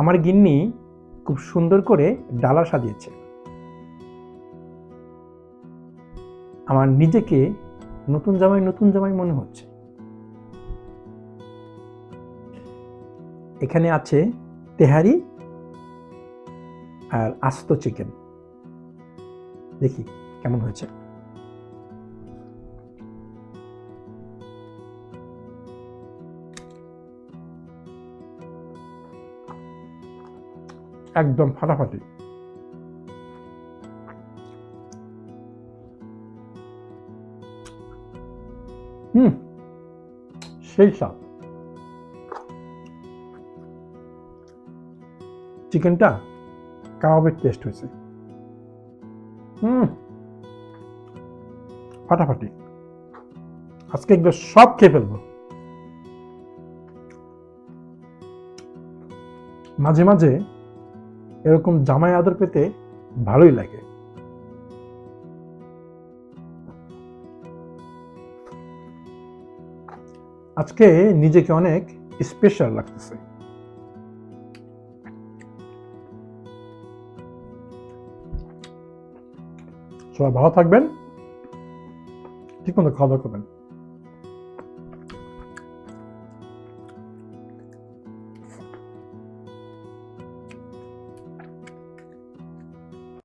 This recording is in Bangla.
আমার গিন্নি খুব সুন্দর করে ডালা সাজিয়েছে। আমার নিজেকে নতুন জামাই মনে হচ্ছে। এখানে আছে তেহারি আর আস্ত চিকেন। দেখি কেমন হয়েছে। একদম ফাটাফাটি। সেই স্বাদ। চিকেনটা কাবাবের টেস্ট হয়েছে। ফাটাফাটি। আজকে এগুলো সব খেয়ে ফেলবো। মাঝে মাঝে এরকম জামাই আদর পেতে ভালোই লাগে। আজকে নিজেকে অনেক স্পেশাল লাগতেছে। সবাই ভালো থাকবেন, ঠিক মতো খাওয়া দাওয়া করবেন।